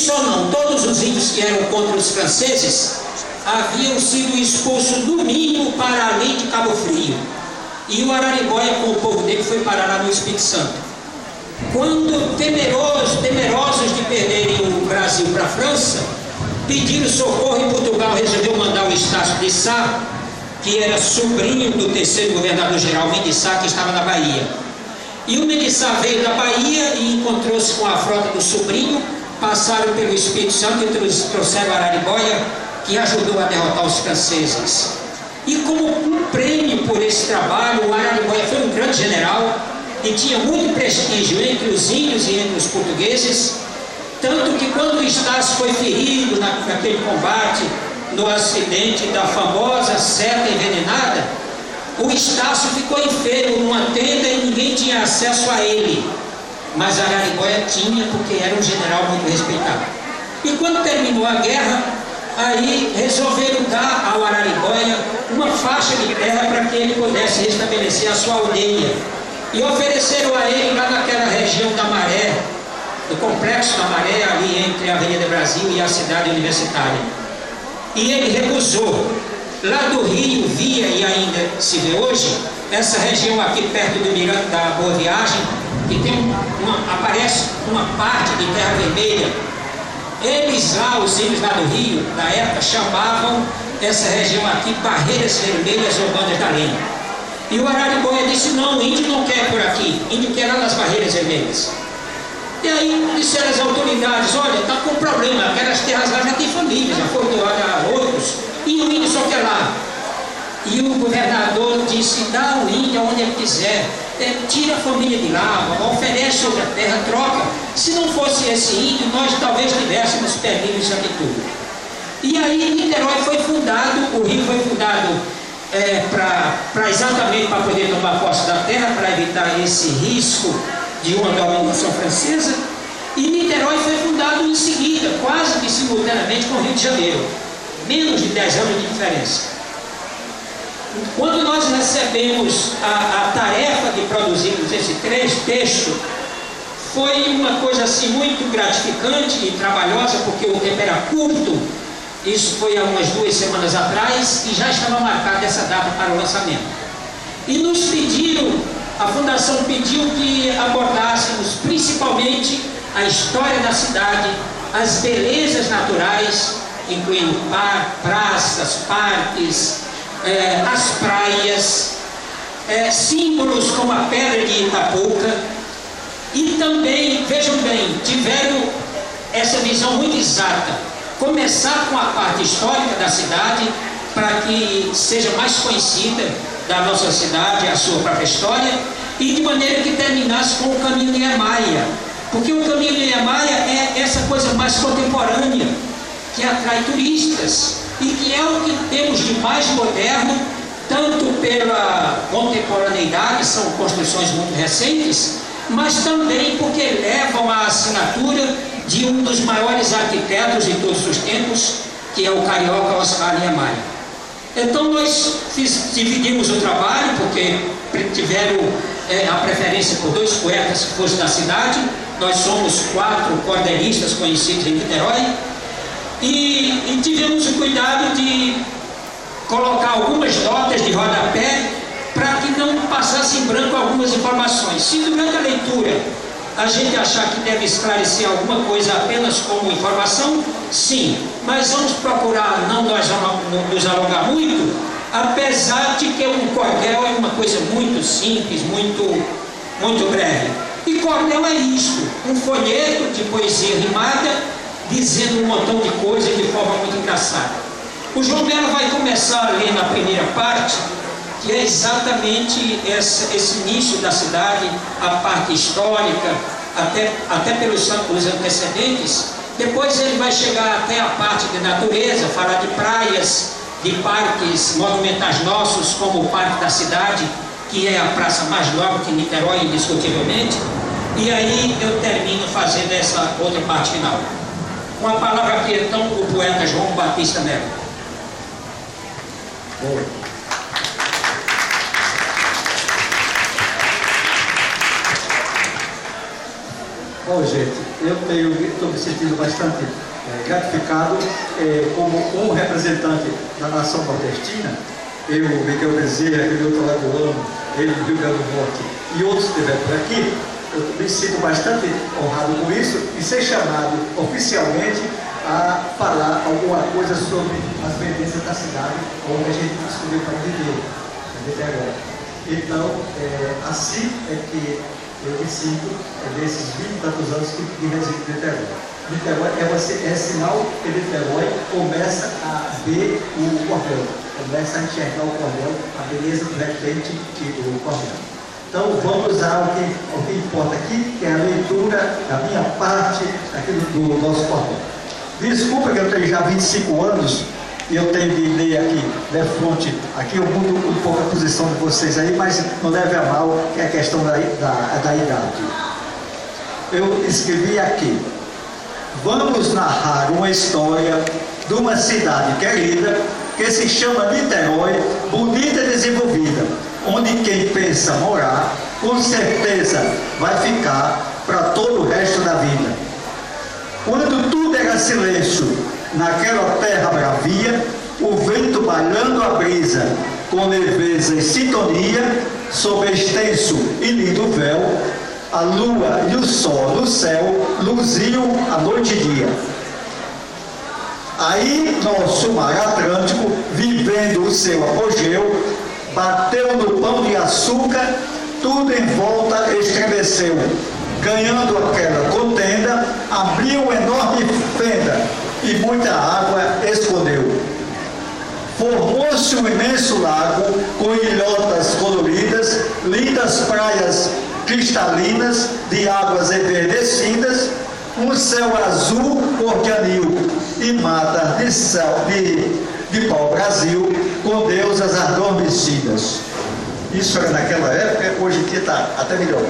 só não, todos os índios que eram contra os franceses haviam sido expulsos no mínimo para além de Cabo Frio. E o Araribóia, com o povo dele, foi parar lá no Espírito Santo. Quando temerosos de perderem o Brasil para a França, pediram socorro e Portugal resolveu mandar o Estácio de Sá, que era sobrinho do terceiro governador-geral, Mendes Sá, que estava na Bahia. E o Mendes Sá veio da Bahia e encontrou-se com a frota do sobrinho, passaram pelo Espírito Santo e trouxeram Araribóia, que ajudou a derrotar os franceses. E como um prêmio por esse trabalho, o Araribóia foi um grande general e tinha muito prestígio entre os índios e entre os portugueses, tanto que quando o Estácio foi ferido naquele combate, no acidente da famosa seta envenenada, o Estácio ficou enfermo numa tenda e ninguém tinha acesso a ele, mas Araribóia tinha, porque era um general muito respeitado. E quando terminou a guerra, aí resolveram dar ao Araribóia uma faixa de terra para que ele pudesse restabelecer a sua aldeia, e ofereceram a ele lá naquela região da Maré, do Complexo da Maré, ali entre a Avenida Brasil e a cidade universitária. E ele recusou. Lá do Rio via, e ainda se vê hoje, essa região aqui perto do Mirante da Boa Viagem, que tem aparece uma parte de terra vermelha. Eles lá, os índios lá do Rio, na época, chamavam essa região aqui Barreiras Vermelhas ou Bandas da Lenha. E o Araribóia disse: não, o índio não quer por aqui, o índio quer lá nas Barreiras Vermelhas. E aí disseram as autoridades: olha, está com problema, aquelas terras lá já tem família, já foram doadas a outros, e o índio só quer lá. E o governador disse: dá o índio aonde ele quiser, tira a família de lá, oferece outra terra, troca. Se não fosse esse índio, nós talvez tivéssemos perdido isso aqui tudo. E aí Niterói foi fundado, o Rio foi fundado exatamente para poder tomar posse da terra, para evitar esse risco de uma dominação francesa. E Niterói foi fundado em seguida, quase que simultaneamente com o Rio de Janeiro, menos de 10 anos de diferença. Quando nós recebemos a tarefa de produzirmos esse texto, foi uma coisa assim muito gratificante e trabalhosa, porque o tempo era curto. Isso foi há umas 2 semanas atrás e já estava marcada essa data para o lançamento. E nos pediram, a Fundação pediu que abordássemos principalmente a história da cidade, as belezas naturais, incluindo praças, parques, as praias, símbolos como a Pedra de Itapuca. E também, vejam bem, tiveram essa visão muito exata. Começar com a parte histórica da cidade, para que seja mais conhecida da nossa cidade, a sua própria história, e de maneira que terminasse com o Caminho de Niemeyer, porque o Caminho de Niemeyer é essa coisa mais contemporânea, que atrai turistas, e que é o que temos de mais moderno, tanto pela contemporaneidade, são construções muito recentes, mas também porque levam a assinatura de um dos maiores arquitetos de todos os tempos, que é o carioca Oscar Niemeyer. Então nós dividimos o trabalho, porque tiveram a preferência por 2 poetas que fossem da cidade. Nós somos 4 cordelistas conhecidos em Niterói, e tivemos o cuidado de colocar algumas notas de rodapé para que não passasse em branco algumas informações. Se durante a leitura a gente achar que deve esclarecer alguma coisa apenas como informação, sim, mas vamos procurar não nos alongar muito, apesar de que um cordel é uma coisa muito simples, muito breve. E cordel é isto, um folheto de poesia rimada, dizendo um montão de coisas de forma muito engraçada. O João Belo vai começar a ler na primeira parte, que é exatamente esse início da cidade, a parte histórica, até pelos séculos antecedentes. Depois ele vai chegar até a parte de natureza, falar de praias, de parques monumentais nossos, como o Parque da Cidade, que é a praça mais nova que Niterói, indiscutivelmente. E aí eu termino fazendo essa outra parte final. Com a palavra aqui, então, o poeta João Batista Melo. Boa. Bom, gente, estou me sentindo bastante gratificado como um representante da nação nordestina. Eu, Miguel Bezerra, aquele outro alagoano, ele do Rio Grande do Norte e outros que estiveram por aqui, eu me sinto bastante honrado com isso e ser chamado oficialmente a falar alguma coisa sobre as pendências da cidade onde a gente escolheu para viver, Niterói. Então, assim é que eu me sinto nesses 20 e tantos anos que resido em Niterói. Niterói é sinal que Niterói começa a ver o cordel, começa a enxergar o cordel, a beleza do repente e do cordel. Então vamos ao que importa aqui, que é a leitura da minha parte aqui do nosso cordel. Desculpa que eu tenho já 25 anos e eu tenho de ler aqui, de frente, aqui eu mudo um pouco a posição de vocês aí, mas não leve a mal, que é a questão da idade. Eu escrevi aqui: vamos narrar uma história de uma cidade querida que se chama Niterói, bonita e desenvolvida, onde quem pensa morar, com certeza vai ficar para todo o resto da vida. Quando tudo era silêncio, naquela terra bravia, o vento balhando a brisa, com leveza e sintonia, sob extenso e lindo véu, a lua e o sol no céu luziam a noite e dia. Aí nosso mar Atlântico, vivendo o seu apogeu, bateu no pão de açúcar, tudo em volta estremeceu. Ganhando aquela contenda, abriu enorme fenda e muita água escondeu. Formou-se um imenso lago com ilhotas coloridas, lindas praias cristalinas de águas enverdecidas, um céu azul cor de anil e mata de pau-brasil com deusas adormecidas. Isso era naquela época, hoje em dia está até melhor.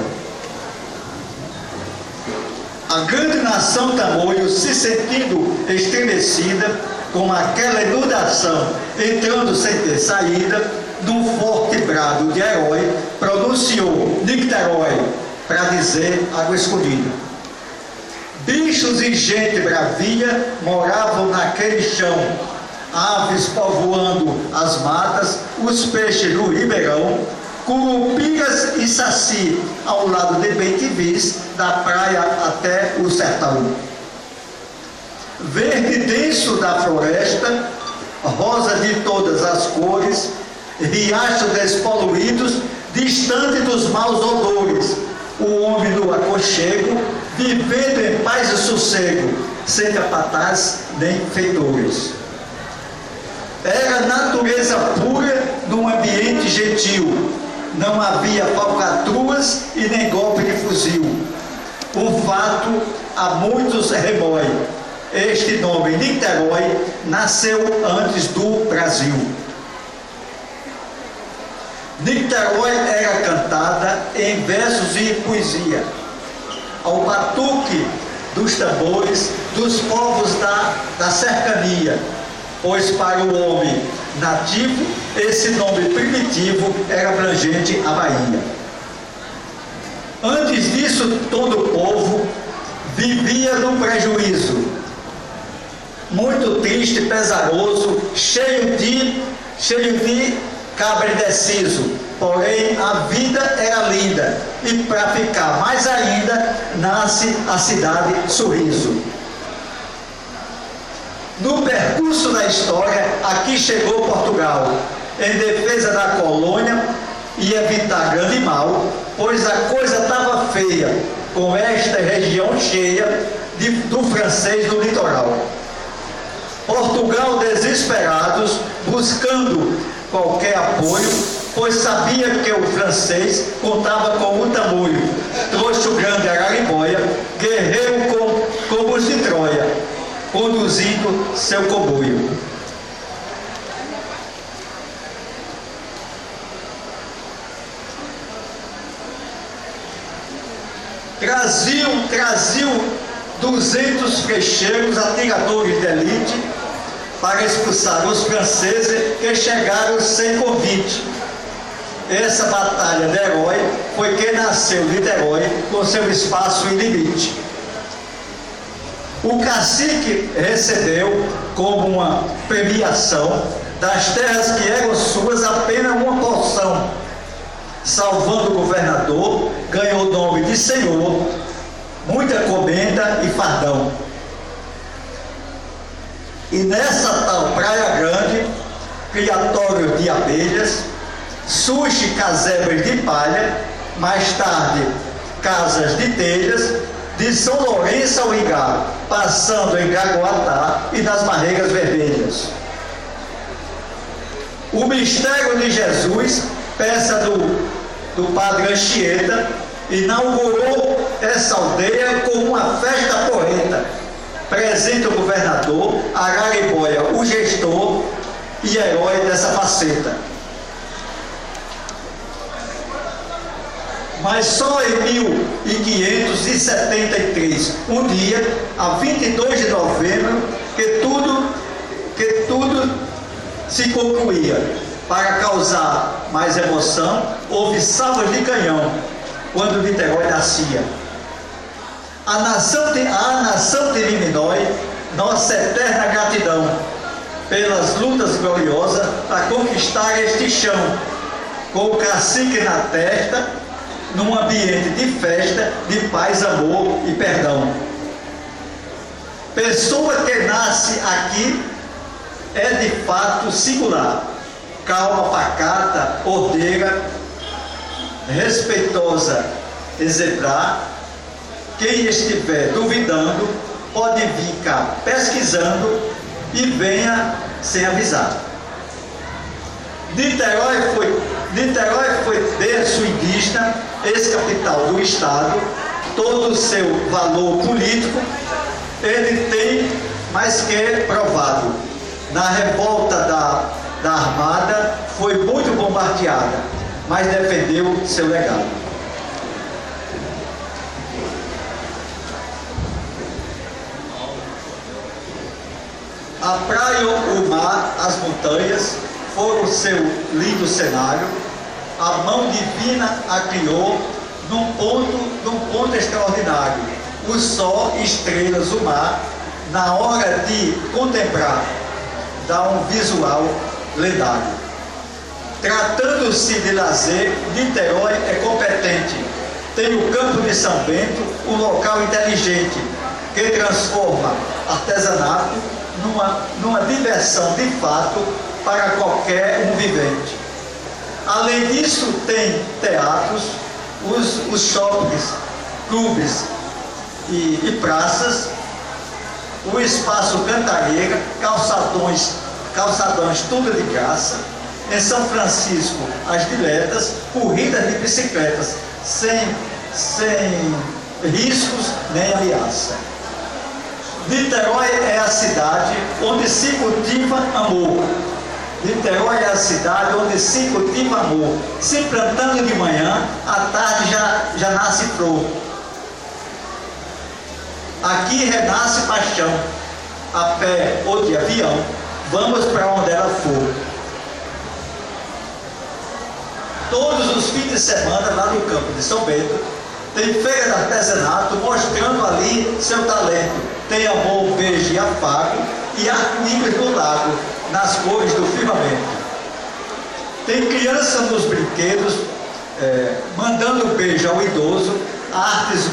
A grande nação tamoio, se sentindo estremecida com aquela inundação, entrando sem ter saída, num forte brado de herói, pronunciou Niterói, para dizer água escondida. Bichos e gente bravia moravam naquele chão, aves povoando as matas, os peixes no ribeirão, curupiras e saci ao lado de Bentivis, da praia até o sertão. Verde denso da floresta, rosa de todas as cores, riachos despoluídos, distante dos maus odores, o homem no aconchego, vivendo em paz e sossego, sem capataz nem feitores. Era natureza pura num ambiente gentil, não havia falcatruas e nem golpe de fuzil. O fato a muitos remói. Este nome, Niterói, nasceu antes do Brasil. Niterói era cantada em versos e poesia, ao batuque dos tambores dos povos da cercania, pois para o homem nativo, esse nome primitivo era abrangente à Bahia. Antes disso, todo o povo vivia no prejuízo, muito triste e pesaroso, cheio de cabra indeciso. Porém, a vida era linda, e para ficar mais ainda, nasce a cidade Sorriso. No percurso da história, aqui chegou Portugal, em defesa da colônia e evitar grande mal, pois a coisa estava feia, com esta região cheia do francês do litoral. Portugal, desesperados, buscando qualquer apoio, pois sabia que o francês contava com o tamoio, trouxe o grande Araribóia, guerreiro como os de Troia, conduzindo seu comboio. Traziam 200 flecheiros atiradores de elite para expulsar os franceses que chegaram sem convite. Essa batalha de herói foi que nasceu Niterói com seu espaço e limite. O cacique recebeu como uma premiação das terras que eram suas apenas uma porção. Salvando o governador, ganhou o nome de senhor, muita comenda e fardão. E nessa tal Praia Grande, criatório de abelhas, surge casebres de palha, mais tarde casas de telhas, de São Lourenço ao Igá, passando em Gaguatá e nas Barreiras Vermelhas. O mistério de Jesus, peça do padre Anchieta, inaugurou essa aldeia com uma festa porreta. Presente o governador, Araribóia, o gestor e herói dessa faceta. Mas só em 1573, um dia, a 22 de novembro, que tudo se concluía. Para causar mais emoção, houve salvas de canhão, quando Niterói nascia. A nação de Liminói, nossa eterna gratidão, pelas lutas gloriosas para conquistar este chão, com o cacique na testa, num ambiente de festa, de paz, amor e perdão. Pessoa que nasce aqui é de fato singular, calma, pacata, ordeira, respeitosa, exemplar. Quem estiver duvidando pode vir cá pesquisando e venha sem avisar. Niterói foi berço indígena, ex-capital do Estado, todo o seu valor político ele tem mais que provado. Na revolta da Armada foi muito bombardeada, mas defendeu seu legado. A praia, o mar, as montanhas foram seu lindo cenário. A mão divina a criou num ponto extraordinário. O sol, estrelas, o mar, na hora de contemplar, dá um visual lendário. Tratando-se de lazer, Niterói é competente. Tem o Campo de São Bento, um local inteligente, que transforma artesanato numa diversão de fato para qualquer um vivente. Além disso, tem teatros, os shoppings, clubes e praças, o espaço Cantareira, calçadões tudo de graça. Em São Francisco, as diletas, corridas de bicicletas, sem riscos nem ameaça. Niterói é a cidade onde se cultiva amor. Niterói é a cidade onde se cultiva amor. Se plantando de manhã, à tarde já nasce flor. Aqui renasce paixão. A pé ou de avião, vamos para onde ela for. Todos os fins de semana, lá no Campo de São Bento, tem feira de artesanato mostrando ali seu talento. Tem amor, beijo e afago e arco-íris no lago, nas cores do firmamento. Tem criança nos brinquedos, mandando beijo ao idoso, artes e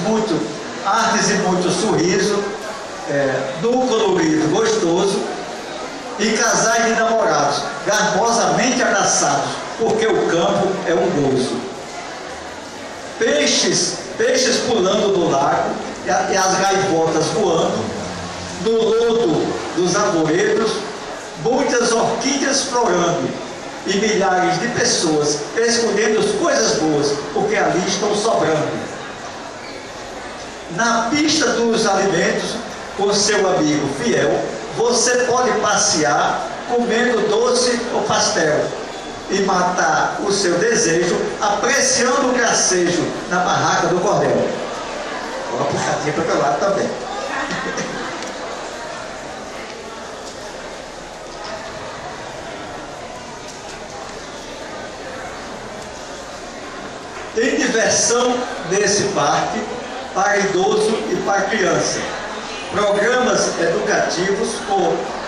muito sorriso, no colorido gostoso, e casais de namorados, garbosamente abraçados, porque o campo é um gozo. Peixes pulando do lago e as gaivotas voando, no lodo dos arvoredos, muitas orquídeas florando e milhares de pessoas escolhendo as coisas boas, porque ali estão sobrando. Na pista dos alimentos, com seu amigo fiel, você pode passear comendo doce ou pastel e matar o seu desejo apreciando o gracejo na barraca do cordel. Uma puxadinha para o meu lado também. Tem diversão nesse parque para idoso e para criança. programas educativos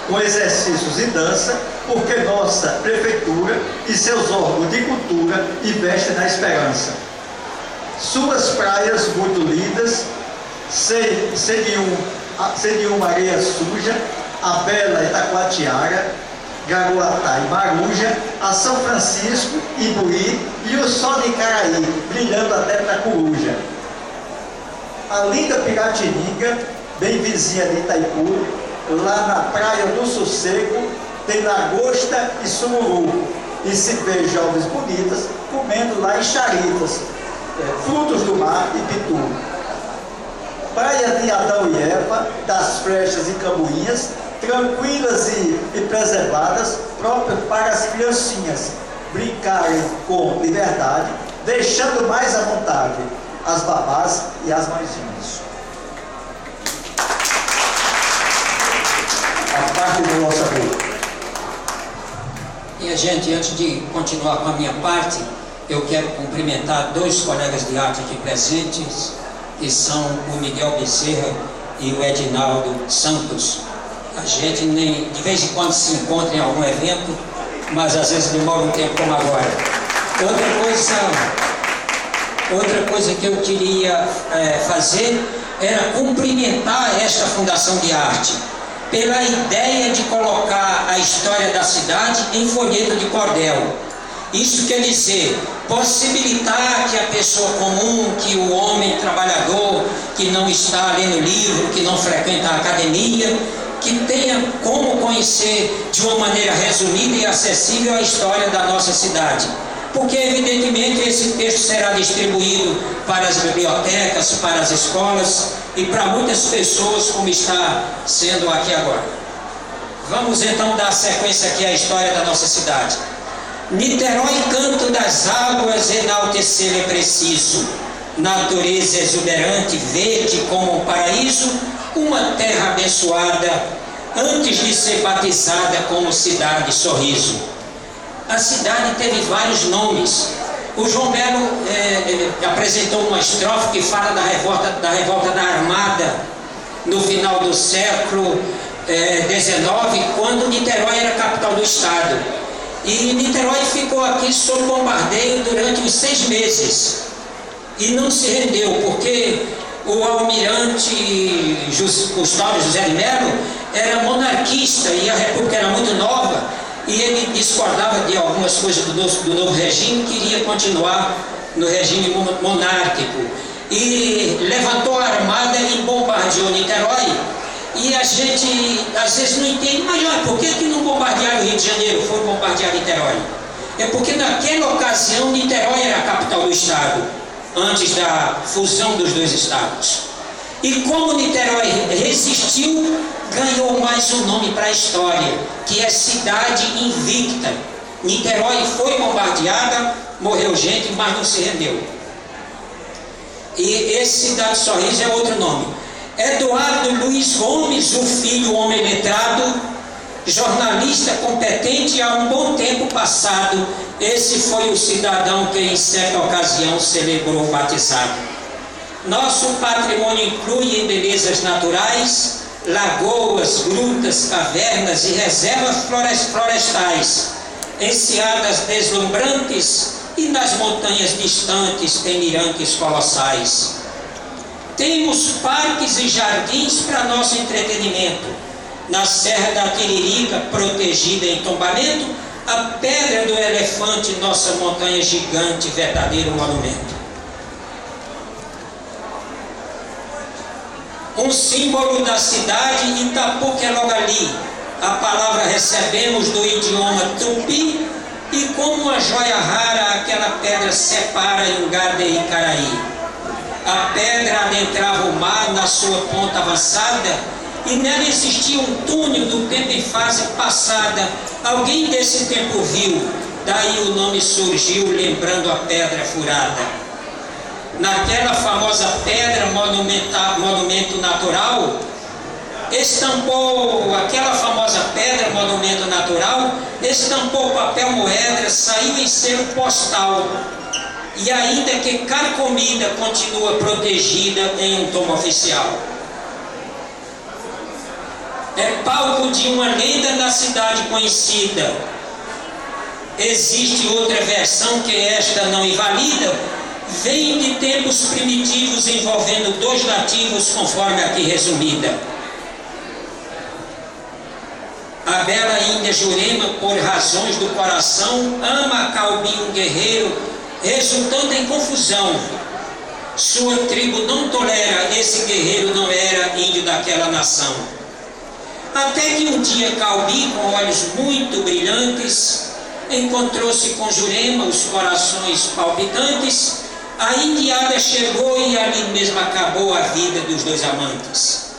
com exercícios e dança, porque nossa prefeitura e seus órgãos de cultura investem na esperança. Suas praias muito lindas, sem nenhuma areia suja, a bela Itacoatiara, Garuatá e Maruja, a São Francisco, Ibuí e o sol de Icaraí, brilhando até para Coruja. A linda Piratininga, bem vizinha de Itaipu, lá na Praia do Sossego, tem lagosta e sururu, e se vê jovens bonitas comendo lá enxaritas, frutos do mar e pitu. Praia de Adão e Eva, das Flechas e Cambuinhas, tranquilas e preservadas, próprias para as criancinhas brincarem com liberdade, deixando mais à vontade as babás e as mãezinhas. A parte do nosso amigo. E a gente, antes de continuar com a minha parte, eu quero cumprimentar dois colegas de arte aqui presentes, que são o Miguel Bezerra e o Edinaldo Santos. A gente de vez em quando se encontra em algum evento, mas às vezes demora um tempo como agora. Outra coisa que eu queria fazer era cumprimentar esta Fundação de Arte pela ideia de colocar a história da cidade em folheto de cordel. Isso quer dizer, possibilitar que a pessoa comum, que o homem trabalhador, que não está lendo livro, que não frequenta a academia, que tenha como conhecer de uma maneira resumida e acessível a história da nossa cidade. Porque, evidentemente, esse texto será distribuído para as bibliotecas, para as escolas e para muitas pessoas, como está sendo aqui agora. Vamos então dar sequência aqui à história da nossa cidade. Niterói, canto das águas, enaltecer é preciso. Natureza exuberante, verde como um paraíso, uma terra abençoada, antes de ser batizada como cidade sorriso. A cidade teve vários nomes. O João Belo apresentou uma estrofe que fala da revolta da Armada no final do século XIX, quando Niterói era capital do estado. E Niterói ficou aqui sob bombardeio durante uns 6 meses e não se rendeu, porque o almirante Custódio José de Melo era monarquista e a república era muito nova e ele discordava de algumas coisas do novo regime, queria continuar no regime monárquico e levantou a armada e bombardeou Niterói. E a gente às vezes não entende, mas olha, por que não bombardearam o Rio de Janeiro, foram bombardear Niterói? É porque naquela ocasião Niterói era a capital do estado, antes da fusão dos dois estados. E como Niterói resistiu, ganhou mais um nome para a história, que é Cidade Invicta. Niterói foi bombardeada, morreu gente, mas não se rendeu. E esse Cidade Sorriso é outro nome. Eduardo Luiz Gomes, o filho homem letrado, jornalista competente há um bom tempo passado, esse foi o cidadão que em certa ocasião celebrou o batizado. Nosso patrimônio inclui em belezas naturais, lagoas, grutas, cavernas e reservas florestais, enseadas deslumbrantes e nas montanhas distantes tem mirantes colossais. Temos parques e jardins para nosso entretenimento. Na Serra da Tiririca, protegida em tombamento, a Pedra do Elefante, nossa montanha gigante, verdadeiro monumento. Um símbolo da cidade, Itapu, que é logo ali. A palavra recebemos do idioma tupi e como uma joia rara, aquela pedra separa Engarde e Icaraí. A pedra adentrava o mar na sua ponta avançada e nela existia um túnel do tempo em fase passada. Alguém desse tempo viu, daí o nome surgiu, lembrando a pedra furada. Naquela famosa pedra monumento natural, estampou aquela famosa pedra monumento natural, estampou papel moeda, saiu em selo postal. E ainda que carcomida, continua protegida em um tomo oficial. é palco de uma lenda na cidade conhecida. Existe outra versão que esta não invalida, vem de tempos primitivos envolvendo dois nativos, conforme aqui resumida. A bela Índia Jurema, por razões do coração, ama Calbi, um guerreiro, resultando em confusão. Sua tribo não tolera, esse guerreiro não era índio daquela nação. Até que um dia Calbi, com olhos muito brilhantes, encontrou-se com Jurema, os corações palpitantes. A indiada chegou e ali mesmo acabou a vida dos dois amantes.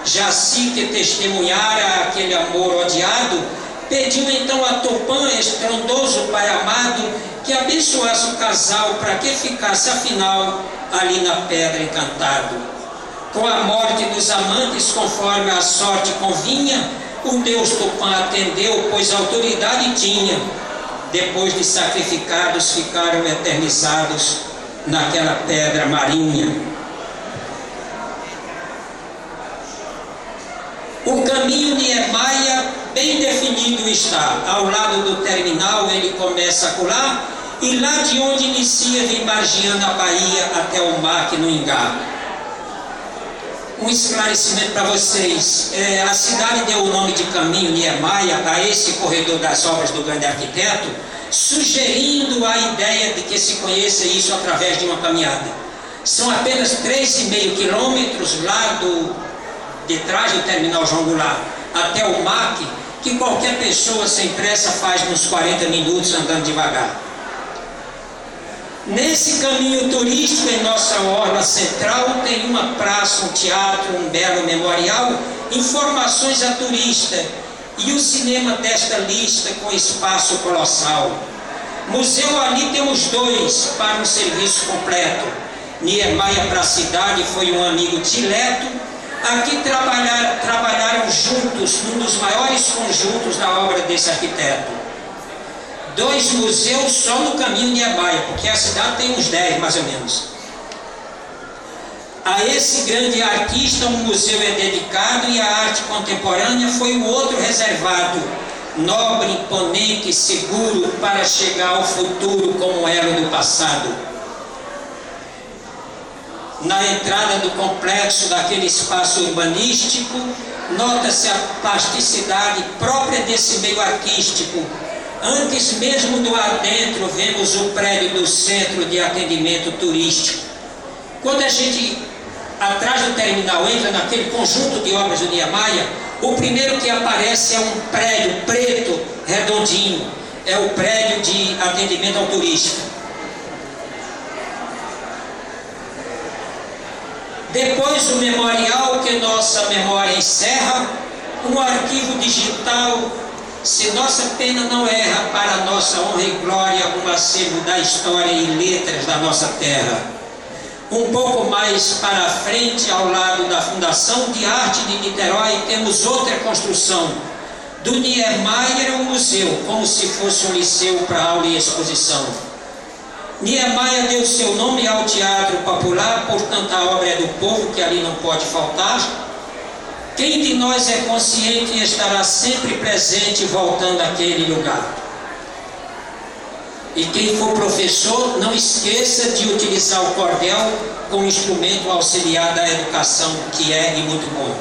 Jaci, que testemunhara aquele amor odiado, pediu então a Tupã, estrondoso pai amado, que abençoasse o casal para que ficasse afinal ali na pedra encantado. Com a morte dos amantes, conforme a sorte convinha, o deus Tupã atendeu, pois autoridade tinha. Depois de sacrificados, ficaram eternizados naquela pedra marinha. O caminho Niemeyer bem definido está. Ao lado do terminal ele começa a colar, e lá de onde inicia vem margeando a Bahia até o mar que no Ingá. Um esclarecimento para vocês. A cidade deu o nome de caminho Niemeyer a esse corredor das obras do grande arquiteto, sugerindo a ideia de que se conheça isso através de uma caminhada. São apenas 3,5 quilômetros lá de trás do terminal João Goulart até o MAC, que qualquer pessoa sem pressa faz nos 40 minutos andando devagar. Nesse caminho turístico, em nossa orla central, tem uma praça, um teatro, um belo memorial, informações a turista e o cinema desta lista com espaço colossal. Museu ali temos 2 para um serviço completo. Niemeyer para a cidade foi um amigo dileto. Aqui trabalharam juntos num dos maiores conjuntos da obra desse arquiteto. 2 museus só no caminho Niemeyer, porque a cidade tem uns 10 mais ou menos. A esse grande artista um museu é dedicado, e a arte contemporânea foi o outro reservado, nobre, imponente, seguro, para chegar ao futuro como era no passado. Na entrada do complexo daquele espaço urbanístico, nota-se a plasticidade própria desse meio artístico. Antes mesmo do adentro, vemos o prédio do Centro de Atendimento Turístico. Quando a gente, atrás do terminal, entra naquele conjunto de obras do Niemeyer, o primeiro que aparece é um prédio preto, redondinho. É o prédio de atendimento ao turista. Depois o memorial que nossa memória encerra, um arquivo digital, se nossa pena não erra, para nossa honra e glória, um acervo da história e letras da nossa terra. Um pouco mais para frente, ao lado da Fundação de Arte de Niterói, temos outra construção. Do Niemeyer um museu, como se fosse um liceu para aula e exposição. Niemeyer deu seu nome ao teatro popular, portanto a obra é do povo, que ali não pode faltar. Quem de nós é consciente estará sempre presente voltando àquele lugar. E quem for professor, não esqueça de utilizar o cordel como instrumento auxiliar da educação, que é e muito bom.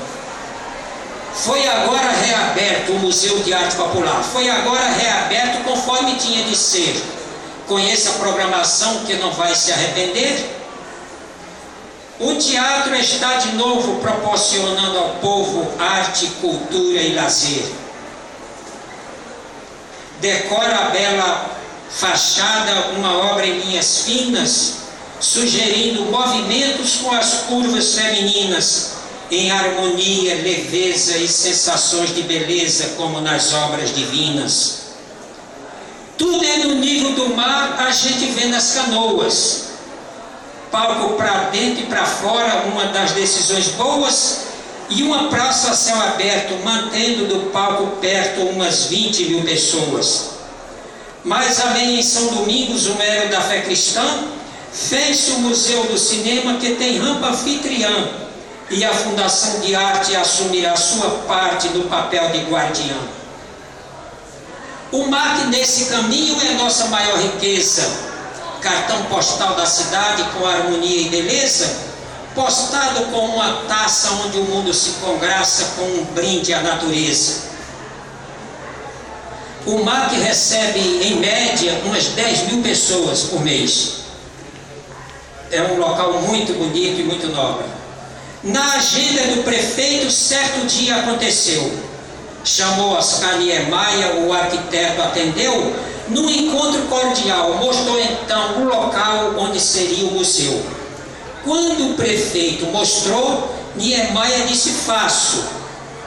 Foi agora reaberto o Museu de Arte Popular, foi agora reaberto conforme tinha de ser. Conheça a programação que não vai se arrepender. O teatro está de novo proporcionando ao povo arte, cultura e lazer. Decora a bela fachada uma obra em linhas finas, sugerindo movimentos com as curvas femininas, em harmonia, leveza e sensações de beleza, como nas obras divinas. Tudo é no nível do mar, a gente vê nas canoas. Palco para dentro e para fora, uma das decisões boas, e uma praça a céu aberto, mantendo do palco perto umas 20.000 pessoas. Mais além, em São Domingos, o mero da fé cristã, fez-se o Museu do Cinema, que tem rampa anfitriã, e a Fundação de Arte assumirá sua parte no papel de guardiã. O MAC nesse caminho é nossa maior riqueza, cartão postal da cidade com harmonia e beleza, postado com uma taça onde o mundo se congraça com um brinde à natureza. O MAC recebe, em média, umas 10 mil pessoas por mês. É um local muito bonito e muito nobre. Na agenda do prefeito, certo dia aconteceu. Chamou Oscar Niemeyer, o arquiteto atendeu, num encontro cordial, mostrou então o local onde seria o museu. Quando o prefeito mostrou, Niemeyer disse: faço.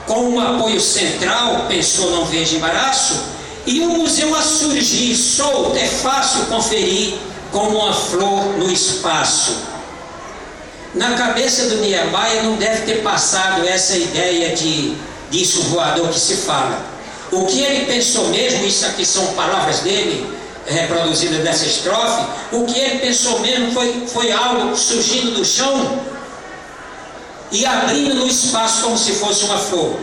Com um apoio central, pensou, não veja embaraço, e o museu a surgir solto, é fácil conferir como uma flor no espaço. Na cabeça do Niemeyer não deve ter passado essa ideia de disco voador que se fala. O que ele pensou mesmo, isso aqui são palavras dele, reproduzidas dessa estrofe, o que ele pensou mesmo foi algo surgindo do chão e abrindo no espaço como se fosse uma flor.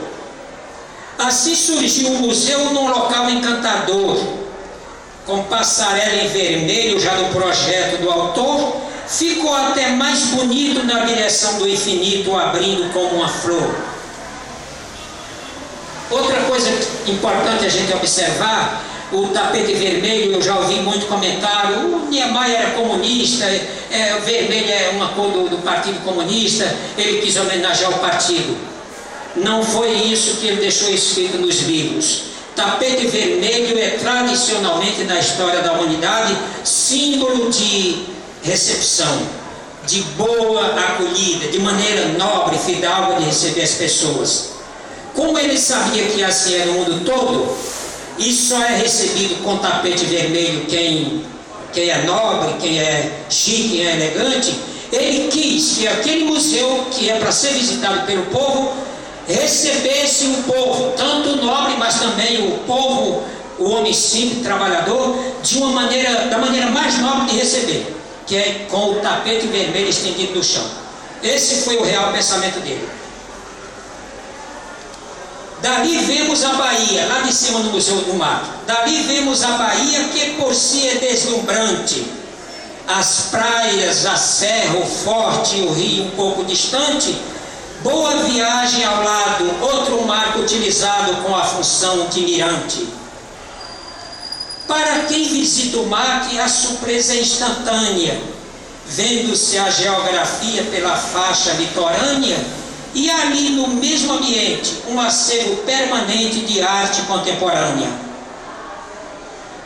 Assim surgiu o museu num local encantador, com passarela em vermelho, já no projeto do autor, ficou até mais bonito na direção do infinito, abrindo como uma flor. Outra coisa importante a gente observar, o tapete vermelho, eu já ouvi muito comentário, o Niemeyer era comunista, o vermelho é uma cor do Partido Comunista, ele quis homenagear o partido. Não foi isso que ele deixou escrito nos livros. Tapete vermelho é tradicionalmente na história da humanidade símbolo de recepção, de boa acolhida, de maneira nobre, fidalga de receber as pessoas. Como ele sabia que assim é no mundo todo, e só é recebido com tapete vermelho quem é nobre, quem é chique, quem é elegante, ele quis que aquele museu, que é para ser visitado pelo povo, recebesse o povo, tanto o nobre, mas também o povo, o homem simples, trabalhador, da maneira mais nobre de receber, que é com o tapete vermelho estendido no chão. Esse foi o real pensamento dele. Dali vemos a Bahia, lá de cima do Museu do Mar. Dali vemos a Bahia, que por si é deslumbrante. As praias, a serra, o forte, o rio um pouco distante. Boa viagem ao lado, outro marco utilizado com a função de mirante. Para quem visita o MAC, a surpresa é instantânea, vendo-se a geografia pela faixa litorânea e ali no mesmo ambiente um acervo permanente de arte contemporânea.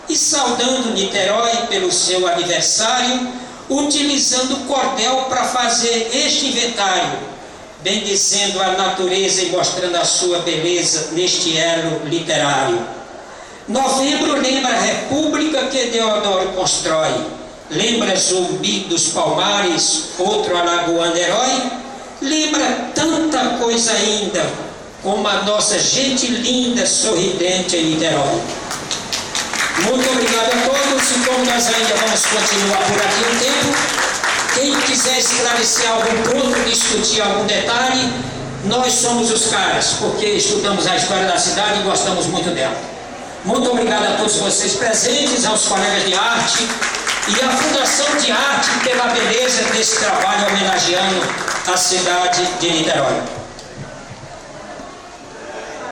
E saudando Niterói pelo seu aniversário, utilizando o cordel para fazer este inventário, bendizendo a natureza e mostrando a sua beleza neste elo literário. Novembro lembra a república que Deodoro constrói, lembra Zumbi dos Palmares, outro alagoano herói, lembra tanta coisa ainda, como a nossa gente linda, sorridente em Niterói. Muito obrigado a todos, e como nós ainda vamos continuar por aqui um tempo, quem quiser esclarecer algum ponto, discutir algum detalhe, nós somos os caras, porque estudamos a história da cidade e gostamos muito dela. Muito obrigado a todos vocês presentes, aos colegas de arte e à Fundação de Arte pela beleza desse trabalho homenageando a cidade de Niterói.